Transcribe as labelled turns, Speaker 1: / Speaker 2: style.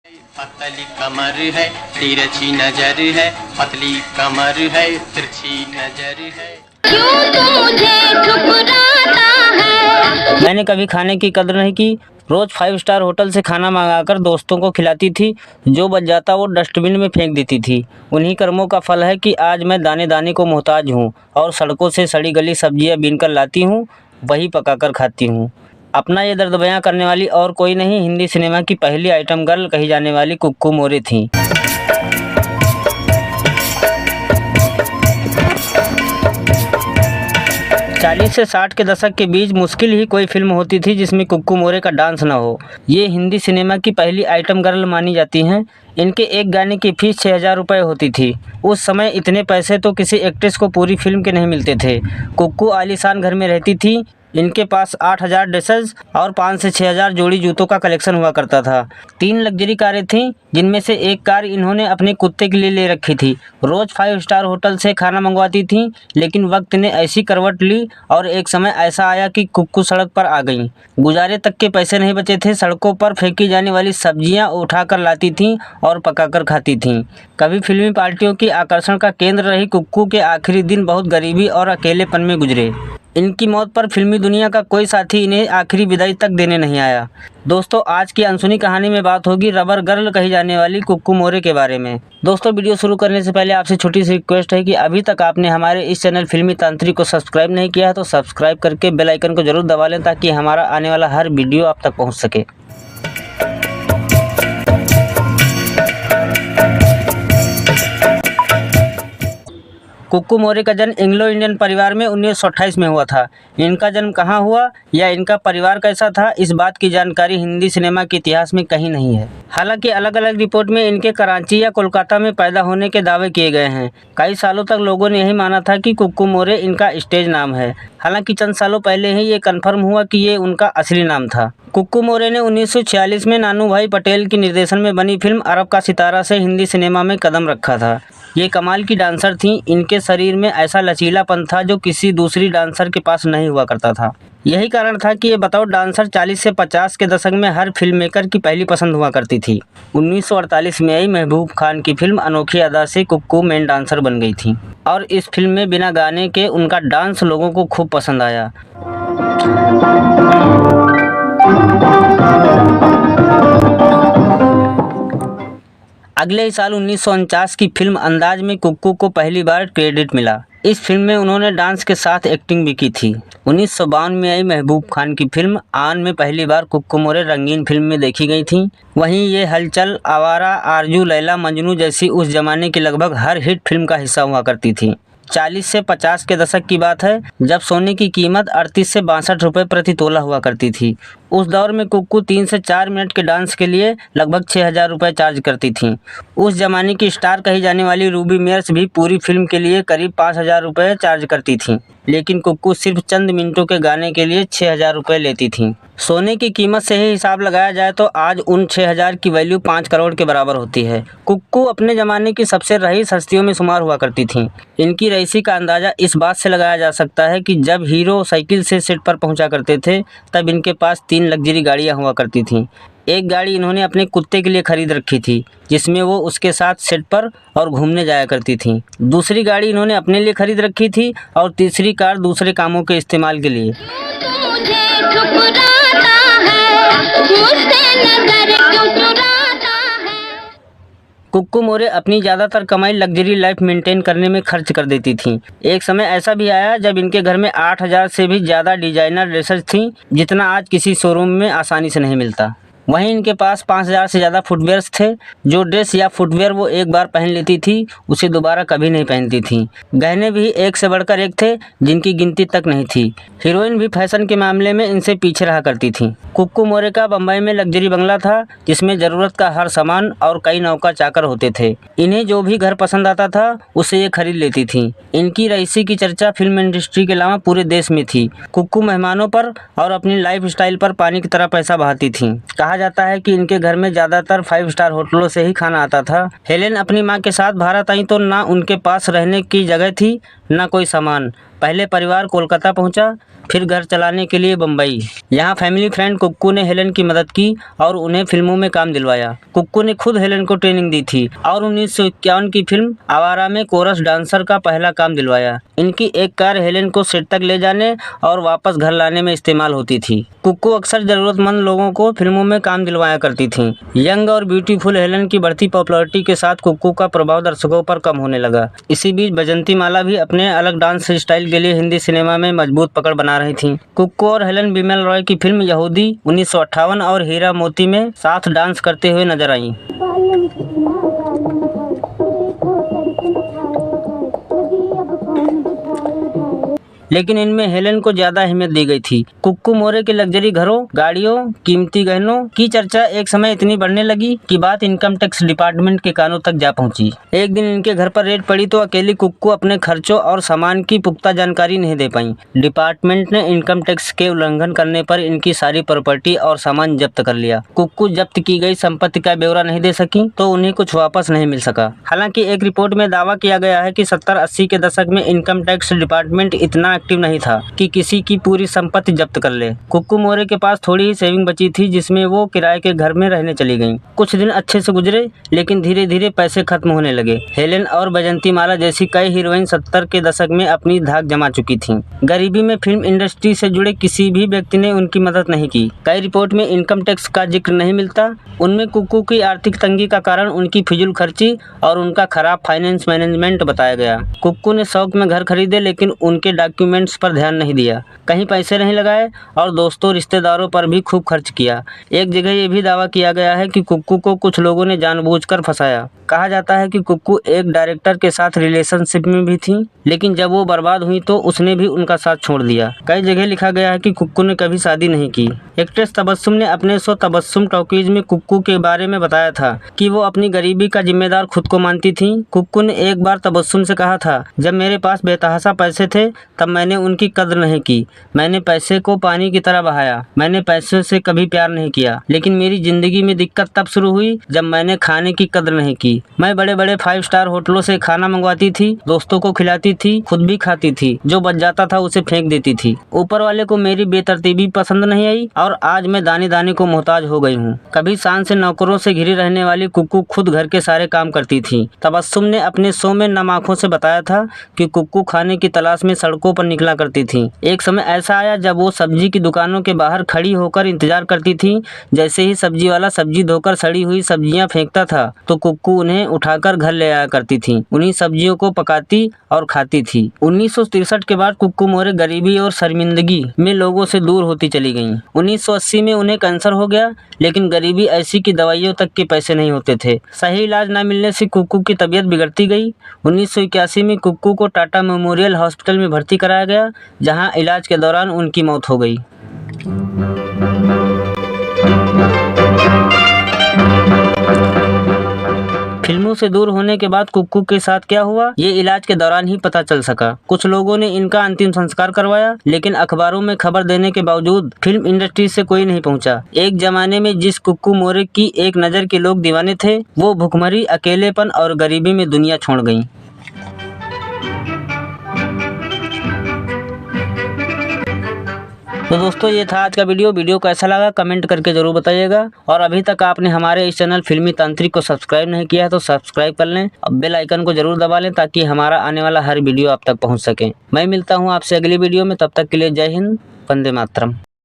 Speaker 1: पतली कमर है, तिरछी नजर है, पतली कमर है, तिरछी नजर है। क्यों तू मुझे ठुकराता है?
Speaker 2: मैंने कभी खाने की कदर नहीं की। रोज 5 स्टार होटल से खाना मंगाकर दोस्तों को खिलाती थी। जो बच जाता वो डस्टबिन में फेंक देती थी। उन्हीं कर्मों का फल है कि आज मैं दाने दाने को मोहताज हूँ और सड़कों से सड़ी गली सब्जियाँ बीनकर लाती हूँ, वही पकाकर खाती हूँ। अपना ये दर्द बयां करने वाली और कोई नहीं, हिंदी सिनेमा की पहली आइटम गर्ल कही जाने वाली कुक्कू मोरे थीं। 40 से 60 के दशक के बीच मुश्किल ही कोई फिल्म होती थी जिसमें कुक्कू मोरे का डांस न हो। ये हिंदी सिनेमा की पहली आइटम गर्ल मानी जाती हैं। इनके एक गाने की फीस 6000 रुपये होती थी। उस समय इतने पैसे तो किसी एक्ट्रेस को पूरी फिल्म के नहीं मिलते थे। कुक्कू आलीशान घर में रहती थी। इनके पास 8000 ड्रेसेस और 5 से 6000 जोड़ी जूतों का कलेक्शन हुआ करता था। 3 लग्जरी कारें थीं, जिनमें से एक कार इन्होंने अपने कुत्ते के लिए ले रखी थी। रोज़ 5 स्टार होटल से खाना मंगवाती थीं, लेकिन वक्त ने ऐसी करवट ली और एक समय ऐसा आया कि कुक्कू सड़क पर आ गईं। गुजारे तक के पैसे नहीं बचे थे। सड़कों पर फेंकी जाने वाली सब्जियां उठाकर लाती थीं और पकाकर खाती थीं। कभी फिल्मी पार्टियों की आकर्षण का केंद्र रही कुक्कू के आखिरी दिन बहुत गरीबी और अकेलेपन में गुजरे। इनकी मौत पर फिल्मी दुनिया का कोई साथी इन्हें आखिरी विदाई तक देने नहीं आया। दोस्तों, आज की अनसुनी कहानी में बात होगी रबर गर्ल कही जाने वाली कुक्कू मोरे के बारे में। दोस्तों, वीडियो शुरू करने से पहले आपसे छोटी सी रिक्वेस्ट है कि अभी तक आपने हमारे इस चैनल फिल्मी तांत्रिक को सब्सक्राइब नहीं किया है तो सब्सक्राइब करके बेल आइकन को जरूर दबा लें ताकि हमारा आने वाला हर वीडियो आप तक पहुँच सके। कुक्कू मोरे का जन्म एंग्लो इंडियन परिवार में 1928 में हुआ था। इनका जन्म कहाँ हुआ या इनका परिवार कैसा था, इस बात की जानकारी हिंदी सिनेमा के इतिहास में कहीं नहीं है। हालांकि अलग अलग रिपोर्ट में इनके कराची या कोलकाता में पैदा होने के दावे किए गए हैं। कई सालों तक लोगों ने यही माना था कि कुक्कू मोरे इनका स्टेज नाम है। हालांकि चंद सालों पहले ही ये कन्फर्म हुआ कि ये उनका असली नाम था। कुक्कू मोरे ने 1946 में नानू भाई पटेल के निर्देशन में बनी फिल्म अरब का सितारा से हिंदी सिनेमा में कदम रखा था। ये कमाल की डांसर थीं। इनके शरीर में ऐसा लचीलापन था जो किसी दूसरी डांसर के पास नहीं हुआ करता था। यही कारण था कि ये बतौर डांसर 40 से 50 के दशक में हर फिल्म मेकर की पहली पसंद हुआ करती थी। 1948 में आई महबूब खान की फिल्म अनोखी अदा से कुक्कू मेन डांसर बन गई थी और इस फिल्म में बिना गाने के उनका डांस लोगों को खूब पसंद आया। अगले ही साल 1949 की फिल्म अंदाज में कुक्कू को पहली बार क्रेडिट मिला। इस फिल्म में उन्होंने डांस के साथ एक्टिंग भी की थी। 1952 में आई महबूब खान की फिल्म आन में पहली बार कुक्कू मोरे रंगीन फिल्म में देखी गई थी। वहीं ये हलचल, आवारा, आरजू, लैला मजनू जैसी उस जमाने की लगभग हर हिट फिल्म का हिस्सा हुआ करती थी। 40 से 50 के दशक की बात है, जब सोने की कीमत 38 से 62 रुपये प्रति तोला हुआ करती थी। उस दौर में कुक्कू 3 से 4 मिनट के डांस के लिए लगभग 6000 रुपये चार्ज करती थीं। उस जमाने की स्टार कही जाने वाली रूबी मेयर्स भी पूरी फिल्म के लिए करीब 5000 रुपये चार्ज करती थीं, लेकिन कुक्कू सिर्फ चंद मिनटों के गाने के लिए 6000 रुपये लेती थीं। सोने की कीमत से ही हिसाब लगाया जाए तो आज उन 6000 की वैल्यू 5 करोड़ के बराबर होती है। कुक्कू अपने ज़माने की सबसे रईस हस्तियों में शुमार हुआ करती थीं। इनकी रईसी का अंदाज़ा इस बात से लगाया जा सकता है कि जब हीरो साइकिल से सेट पर पहुंचा करते थे तब इनके पास 3 लग्जरी गाड़ियां हुआ करती थीं। एक गाड़ी इन्होंने अपने कुत्ते के लिए खरीद रखी थी, जिसमें वो उसके साथ सेट पर और घूमने जाया करती थीं। दूसरी गाड़ी इन्होंने अपने लिए खरीद रखी थी और तीसरी कार दूसरे कामों के इस्तेमाल के लिए। कुक्कू मोरे अपनी ज़्यादातर कमाई लग्जरी लाइफ मेंटेन करने में खर्च कर देती थीं। एक समय ऐसा भी आया जब इनके घर में 8000 से भी ज़्यादा डिजाइनर ड्रेसेस थीं, जितना आज किसी शोरूम में आसानी से नहीं मिलता। वहीं इनके पास 5000 से ज़्यादा फुटवेयर्स थे। जो ड्रेस या फुटवेयर वो एक बार पहन लेती थी उसे दोबारा कभी नहीं पहनती थी। गहने भी एक से बढ़कर एक थे, जिनकी गिनती तक नहीं थी। हीरोइन भी फैशन के मामले में इनसे पीछे रहा करती थी। कुक्कू मोरे का बम्बई में लग्जरी बंगला था, जिसमें ज़रूरत का हर सामान और कई नौकर चाकर होते थे। इन्हें जो भी घर पसंद आता था उसे ये खरीद लेती थी। इनकी रईसी की चर्चा फिल्म इंडस्ट्री के अलावा पूरे देश में थी। कुक्कू मेहमानों पर और अपनी लाइफ स्टाइल पर पानी की तरह पैसा बहाती थी। कहा जाता है कि इनके घर में ज़्यादातर 5 स्टार होटलों से ही खाना आता था। हेलेन अपनी मां के साथ भारत आई तो ना उनके पास रहने की जगह थी, न कोई सामान। पहले परिवार कोलकाता पहुंचा, फिर घर चलाने के लिए बम्बई। यहाँ फैमिली फ्रेंड कुक्कू ने हेलन की मदद की और उन्हें फिल्मों में काम दिलवाया। कुक्कू ने खुद हेलन को ट्रेनिंग दी थी और 1951 की फिल्म आवारा में कोरस डांसर का पहला काम दिलवाया। इनकी एक कार हेलन को सेट तक ले जाने और वापस घर लाने में इस्तेमाल होती थी। कुक्कू अक्सर जरूरतमंद लोगों को फिल्मों में काम दिलवाया करती थी। यंग और ब्यूटीफुल हेलन की बढ़ती पॉपुलैरिटी के साथ कुक्कू का प्रभाव दर्शकों पर कम होने लगा। इसी बीच बजंती माला भी अपने अलग डांस स्टाइल के लिए हिंदी सिनेमा में मजबूत पकड़ बना रही थी। कुक्कू और हेलन बिमल रॉय की फिल्म यहूदी 1958 और हीरा मोती में साथ डांस करते हुए नजर आईं। लेकिन इनमें हेलन को ज्यादा अहमियत दी गई थी। कुक्कू मोरे के लग्जरी घरों, गाड़ियों, कीमती गहनों की चर्चा एक समय इतनी बढ़ने लगी कि बात इनकम टैक्स डिपार्टमेंट के कानों तक जा पहुंची। एक दिन इनके घर पर रेड पड़ी तो अकेली कुक्कू अपने खर्चों और सामान की पुख्ता जानकारी नहीं दे पाई। डिपार्टमेंट ने इनकम टैक्स के उल्लंघन करने पर इनकी सारी प्रॉपर्टी और सामान जब्त कर लिया। कुक्कू जब्त की गई संपत्ति का ब्यौरा नहीं दे सकी तो उन्हें कुछ वापस नहीं मिल सका। हालांकि एक रिपोर्ट में दावा किया गया है कि 70-80 के दशक में इनकम टैक्स डिपार्टमेंट इतना एक्टिव नहीं था कि किसी की पूरी संपत्ति जब्त कर ले। कुक्कू मोरे के पास थोड़ी ही सेविंग बची थी जिसमें वो किराए के घर में रहने चली गईं। कुछ दिन अच्छे से गुजरे लेकिन धीरे धीरे पैसे खत्म होने लगे। हेलन और बजंती माला जैसी कई हीरोइन 70 के दशक में अपनी धाक जमा चुकी थीं। गरीबी में फिल्म इंडस्ट्री से जुड़े किसी भी व्यक्ति ने उनकी मदद नहीं की। कई रिपोर्ट में इनकम टैक्स का जिक्र नहीं मिलता। उनमें कुक्कू की आर्थिक तंगी का कारण उनकी फिजूल खर्ची और उनका खराब फाइनेंस मैनेजमेंट बताया गया। कुक्कू ने शौक में घर खरीदे लेकिन उनके डॉक्यूमेंट्स पर ध्यान नहीं दिया, कहीं पैसे नहीं लगाए और दोस्तों रिश्तेदारों पर भी खूब खर्च किया। एक जगह ये भी दावा किया गया है कि कुक्कू को कुछ लोगों ने जानबूझकर फंसाया। कहा जाता है कि कुक्कू एक डायरेक्टर के साथ रिलेशनशिप में भी थी, लेकिन जब वो बर्बाद हुई तो उसने भी उनका साथ छोड़ दिया। कई जगह लिखा गया है कि कुक्कू ने कभी शादी नहीं की। एक्ट्रेस तबस्सुम ने अपने शो तबस्सुम टॉकीज में कुक्कू के बारे में बताया था कि वो अपनी गरीबी का जिम्मेदार खुद को मानती थी। कुक्कू ने एक बार तबस्सुम से कहा था, जब मेरे पास बेतहाशा पैसे थे तब मैंने उनकी कद्र नहीं की। मैंने पैसे को पानी की तरह बहाया। मैंने पैसे से कभी प्यार नहीं किया। लेकिन मेरी जिंदगी में दिक्कत तब शुरू हुई जब मैंने खाने की कद्र नहीं की। मैं बड़े बड़े 5 स्टार होटलों से खाना मंगवाती थी, दोस्तों को खिलाती थी, खुद भी खाती थी। जो बच जाता था उसे फेंक देती थी। ऊपर वाले को मेरी बेतरतीबी पसंद नहीं आई और आज मैं दाने दाने को मोहताज हो गई हूँ। कभी शान से नौकरों से घिरी रहने वाली कुक्कू खुद घर के सारे काम करती थी। तबस्सुम ने अपने शो में नम आंखों से बताया था कि कुक्कू खाने की तलाश में सड़कों पर निकला करती थी। एक समय ऐसा आया जब वो सब्जी की दुकानों के बाहर खड़ी होकर इंतजार करती थी। जैसे ही सब्जी वाला सब्जी धोकर सड़ी हुई सब्जियां फेंकता था तो कुक्कू उन्हें उठाकर घर ले आया करती थी। उन्हीं सब्जियों को पकाती और खाती थी। 1963 के बाद कुक्कू मोरे गरीबी और शर्मिंदगी में लोगों से दूर होती चली गईं। 1980 में उन्हें कैंसर हो गया, लेकिन गरीबी ऐसी कि दवाइयों तक के पैसे नहीं होते थे। सही इलाज न मिलने से कुक्कू की तबीयत बिगड़ती गई। 1981 में कुक्कू को टाटा मेमोरियल हॉस्पिटल में भर्ती कराया गया, जहां इलाज के दौरान उनकी मौत हो गई। फिल्मों से दूर होने के बाद कुक्कू के साथ क्या हुआ ये इलाज के दौरान ही पता चल सका। कुछ लोगों ने इनका अंतिम संस्कार करवाया, लेकिन अखबारों में खबर देने के बावजूद फिल्म इंडस्ट्री से कोई नहीं पहुंचा। एक जमाने में जिस कुक्कू मोरे की एक नज़र के लोग दीवाने थे, वो भुखमरी, अकेलेपन और गरीबी में दुनिया छोड़ गईं। तो दोस्तों ये था आज का वीडियो कैसा लगा कमेंट करके जरूर बताइएगा। और अभी तक आपने हमारे इस चैनल फिल्मी तांत्रिक को सब्सक्राइब नहीं किया है तो सब्सक्राइब कर लें और बेल आइकन को जरूर दबा लें ताकि हमारा आने वाला हर वीडियो आप तक पहुंच सके। मैं मिलता हूं आपसे अगली वीडियो में, तब तक के लिए जय हिंद, वंदे मातरम।